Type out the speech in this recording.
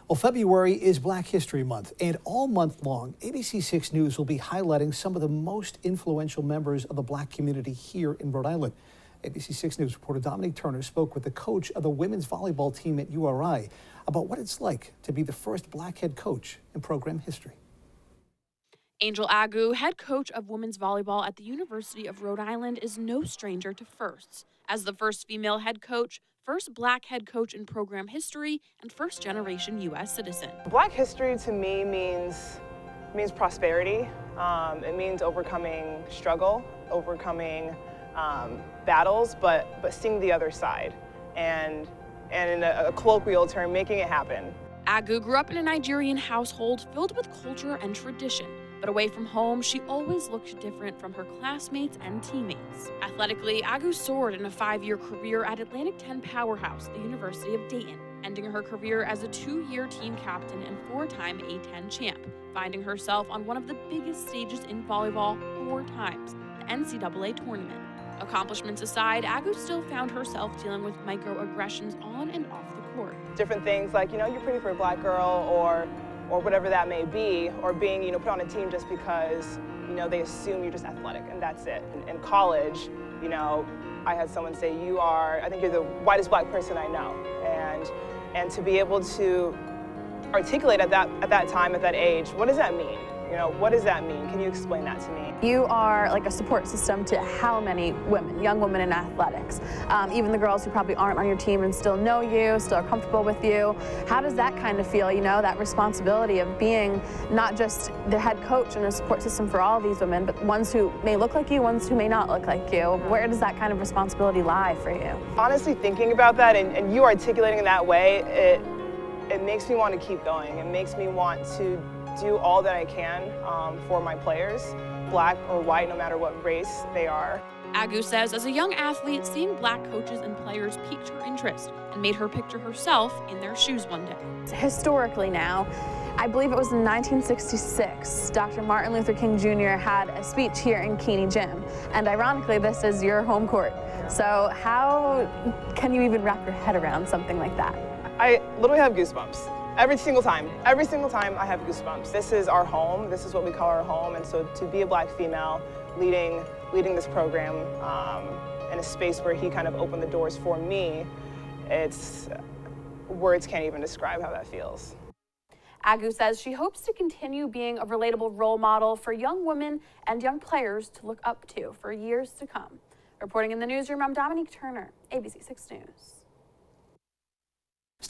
Well, February is Black History Month, and all month long, ABC6 News will be highlighting some of the most influential members of the Black community here in Rhode Island. ABC6 News reporter Dominique Turner spoke with the coach of the women's volleyball team at URI about what it's like to be the first Black head coach in program history. Angel Agu, head coach of women's volleyball at the University of Rhode Island, is no stranger to firsts. As the first female head coach, first Black head coach in program history, and first-generation U.S. citizen. Black history to me means prosperity. It means overcoming struggle, overcoming battles, but seeing the other side, and in a colloquial term, making it happen. Agu grew up in a Nigerian household filled with culture and tradition. But away from home, she always looked different from her classmates and teammates. Athletically, Agu soared in a 5-year career at Atlantic 10 powerhouse, the University of Dayton, ending her career as a 2-year team captain and 4-time A10 champ, finding herself on one of the biggest stages in volleyball 4 times, the NCAA tournament. Accomplishments aside, Agu still found herself dealing with microaggressions on and off the court. Different things like, you're pretty for a Black girl, or whatever that may be, or being, put on a team just because, they assume you're just athletic and that's it. In college, I had someone say, I think you're the whitest Black person I know. And to be able to articulate at that time, at that age, what does that mean? What does that mean? Can you explain that to me? You are like a support system to how many women, young women in athletics. Even the girls who probably aren't on your team and still know you, still are comfortable with you. How does that kind of feel, that responsibility of being not just the head coach and a support system for all these women, but ones who may look like you, ones who may not look like you? Where does that kind of responsibility lie for you? Honestly, thinking about that and you articulating in that way, it makes me want to keep going. It makes me want to do all that I can for my players, Black or white, no matter what race they are. Agu says as a young athlete, seeing Black coaches and players piqued her interest and made her picture herself in their shoes one day. Historically now, I believe it was in 1966, Dr. Martin Luther King Jr. had a speech here in Keeney Gym, and ironically this is your home court. So how can you even wrap your head around something like that? I literally have goosebumps. Every single time I have goosebumps. This is our home, this is what we call our home, and so to be a Black female leading this program in a space where he kind of opened the doors for me, words can't even describe how that feels. Agu says she hopes to continue being a relatable role model for young women and young players to look up to for years to come. Reporting in the newsroom, I'm Dominique Turner, ABC6 News.